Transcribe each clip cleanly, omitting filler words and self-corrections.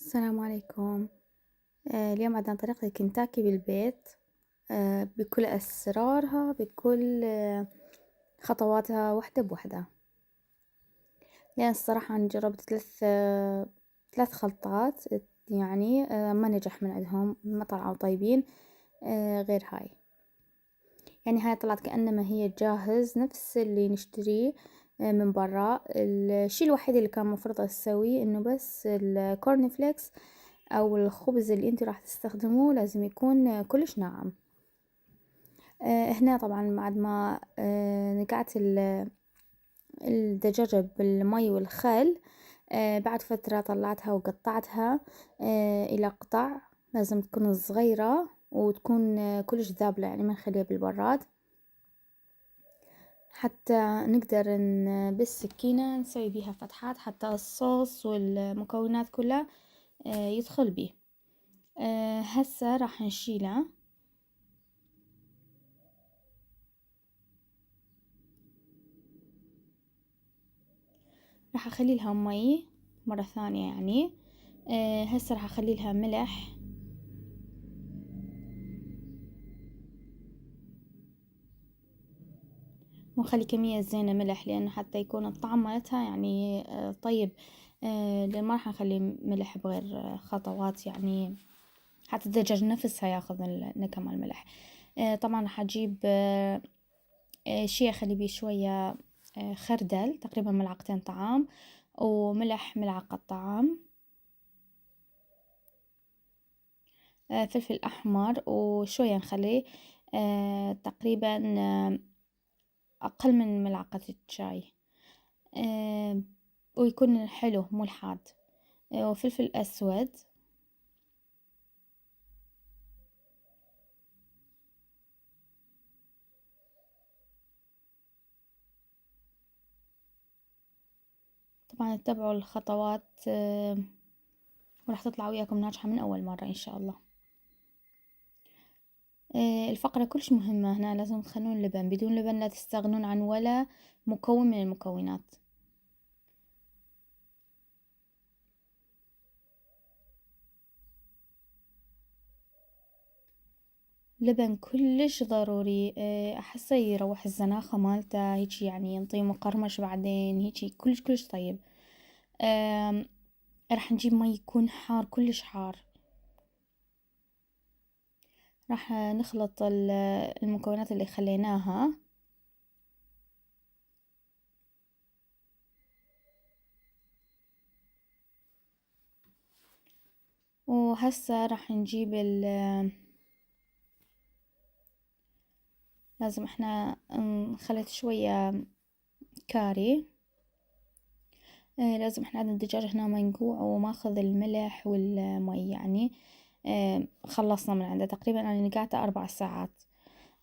السلام عليكم. اليوم عندنا طريقة الكنتاكي بالبيت، بكل أسرارها، بكل خطواتها وحدة بوحدة. لأن الصراحة أنا جربت ثلاث خلطات، يعني ما نجح من عندهم، ما طلعوا طيبين. غير هاي، يعني هاي طلعت كأنما هي جاهز نفس اللي نشتريه من برا. الشي الوحيد اللي كان مفروض أسويه إنه بس الكورن فليكس او الخبز اللي انتي راح تستخدموه لازم يكون كلش ناعم. هنا طبعا بعد ما نقعت الدجاجة بالمي والخل، بعد فترة طلعتها وقطعتها الى قطع. لازم تكون صغيرة وتكون كلش ذابلة، يعني ما نخليها بالبراد حتى نقدر بالسكينة نسوي بيها فتحات حتى الصوص والمكونات كلها يدخل بيه. هسه راح نشيلها. راح اخلي لها مي مرة ثانية يعني. هسه راح اخلي لها ملح. ونخلي كمية زينة ملح لأنه حتى يكون الطعم مالتها يعني طيب. لأن ما راح نخلي ملح بغير خطوات، يعني حتى الدجاج نفسها ياخذ النكهة مال الملح. طبعا راح اجيب شي اخلي بيه شوية خردل، تقريبا ملعقتين طعام، وملح ملعقة طعام، فلفل أحمر، وشوية نخليه تقريبا أقل من ملعقة الشاي، ويكون حلو مو الحاد. وفلفل أسود. طبعا اتبعوا الخطوات وراح تطلع وياكم ناجحة من أول مرة إن شاء الله. الفقرة كلش مهمة هنا، لازم تخلون لبن، بدون لبن لا تستغنون عن ولا مكون من المكونات. لبن كلش ضروري. أحسه يروح الزناخة مالته هيجي، يعني ينطي مقرمش بعدين هيجي كلش كلش طيب. راح نجيب مي يكون حار كلش حار. راح نخلط المكونات اللي خليناها. وهسه راح نجيب لازم احنا نخلط شوية كاري. لازم احنا عندنا الدجاج هنا منقوع وماخذ الملح والمي، يعني خلصنا من عنده تقريبا. انا نقعته 4 ساعات.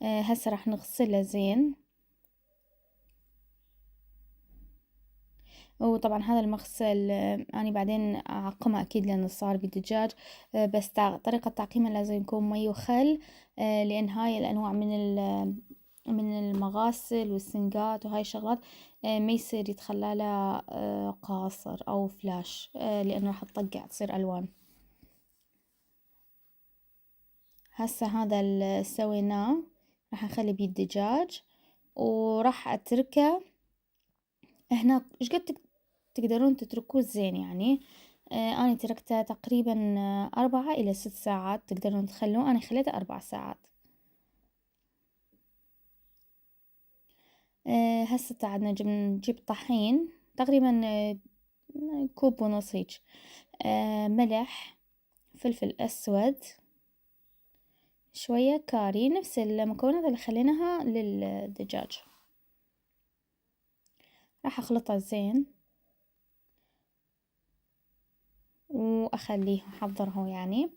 هسه راح نغسله زين. وطبعا هذا المغسل أنا بعدين أعقمه أكيد لأنه صار بالدجاج. بس طريقة تعقيمه لازم يكون مي وخل. لأن هاي الأنواع من المغاسل والسنقات وهاي الشغلات ما يصير يتخلى قاصر أو فلاش، لأنه راح تطقع تصير ألوان. هسه هذا اللي سويناه راح نخلي بيه الدجاج وراح أتركه هنا. ايش قد تقدرون تتركوه زين يعني. أنا تركته تقريبا 4 إلى 6 ساعات، تقدرون تخلوه. أنا خليته 4 ساعات. هسه عندنا نجيب طحين تقريبا كوب ونص هيج. ملح، فلفل أسود، شوية كاري، نفس المكونات اللي خليناها للدجاج. راح أخلطها زين وأخليه أحضره يعني.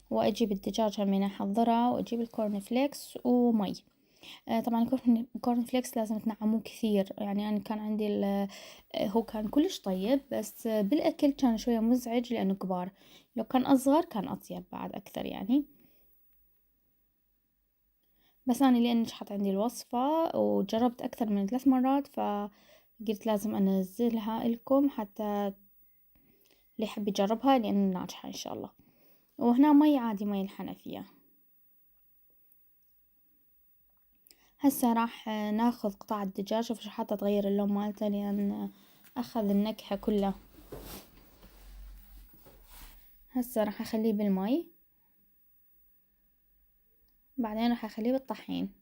وأجيب الدجاج همين أحضره، وأجيب الكورن فليكس ومي. طبعا الكورن فليكس لازم تنعموه كثير، يعني أنا كان عندي هو كان كلش طيب، بس بالأكل كان شوية مزعج لأنه كبار. لو كان أصغر كان أطيب بعد أكثر يعني. بس أنا لأن نجحت عندي الوصفة وجربت أكثر من 3 مرات، فقلت لازم أنزلها لكم حتى اللي يحب يجربها لأن ناجحة إن شاء الله. وهنا مي عادي، مي الحنفية. هسه راح ناخذ قطع الدجاج. شوف شو حاطة تغير اللون مالته لأن أخذ النكهة كلها. هسه راح أخليه بالمي، بعدين راح أخليه بالطحين.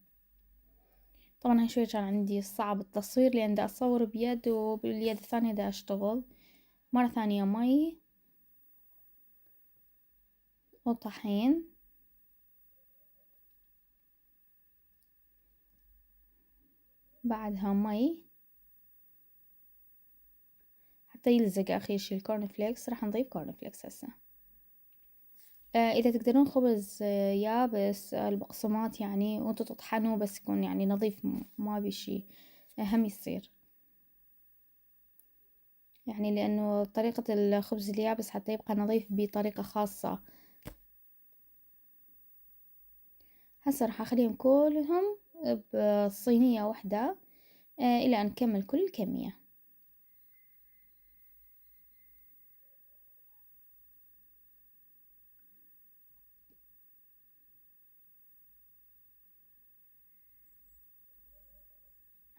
طبعا هاي شوي كان عندي صعب التصوير لأن دا أصور بيد وباليد الثانية دا أشتغل. مرة ثانية مي وطحين، بعدها مي حتى يلزق آخر شي الكورن فليكس. راح نضيف كورن فليكس هسه. إذا تقدرون خبز يابس البقسماط يعني وانتو تطحنوه بس يكون يعني نظيف، ما بي شي هم يصير يعني، لأنه طريقة الخبز اليابس حتى يبقى نظيف بطريقة خاصة. هسه راح أخليهم كلهم بصينية واحدة إلى أن نكمل كل الكمية.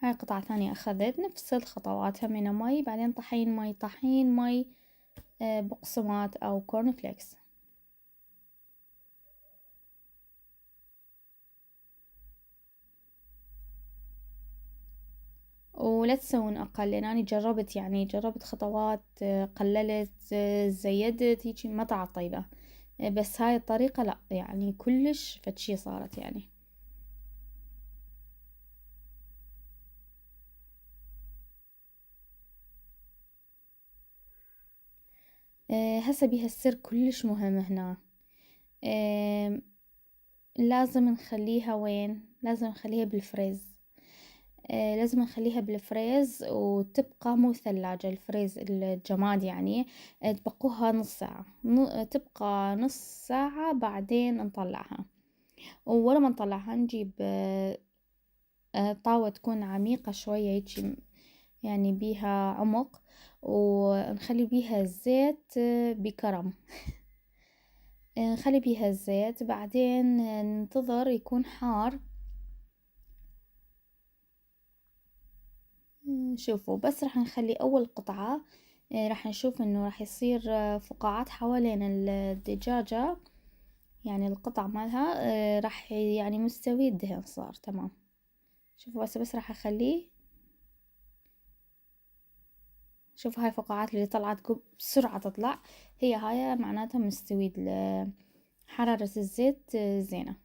هاي قطعة ثانية أخذت نفس الخطوات، همينة مي بعدين طحين مي طحين مي بقسماط أو كورن فليكس. ولا تسوون أقل، لأن أنا جربت يعني جربت خطوات قللت زيدت هيجي ما طلعت طيبة. بس هاي الطريقة لا يعني كلش فتشي صارت يعني. هسه بيها السر كلش مهم هنا. لازم نخليها وين؟ لازم نخليها بالفريز. لازم نخليها بالفريز وتبقى مو ثلاجة، الفريز الجماد يعني. تبقوها نص ساعة، تبقى نص ساعة بعدين نطلعها. ولا ما نطلعها نجيب طاوة تكون عميقة شوية هيجي يعني بيها عمق، ونخلي بيها الزيت بكرم. نخلي بيها الزيت بعدين ننتظر يكون حار. شوفوا بس راح نخلي أول قطعة راح نشوف إنه راح يصير فقاعات حوالين الدجاجة، يعني القطع مالها راح يعني مستوي الدهن صار تمام. شوفوا بس راح أخليه. شوفوا هاي الفقاعات اللي طلعت بسرعة تطلع، هي هاي معناتها مستوي حرارة الزيت زينة.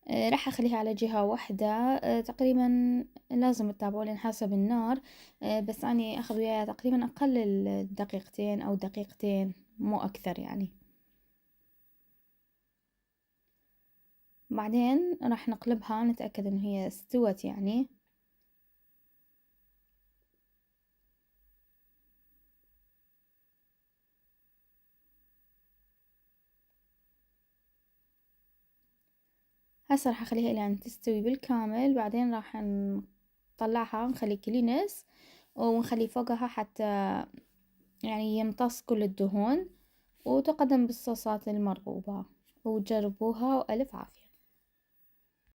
راح أخليها على جهة واحدة تقريبا. لازم تتابعون حسب النار. بس أني أخذ وياها تقريبا أقل دقيقتين أو دقيقتين مو أكثر يعني. بعدين راح نقلبها نتأكد إن هي استوت يعني. هسه راح أخليها إلى أن تستوي بالكامل، بعدين راح نطلعها نخلي كلينس ونخلي فوقها حتى يعني يمتص كل الدهون، وتقدم بالصوصات المرغوبة. وجربوها وألف عافية.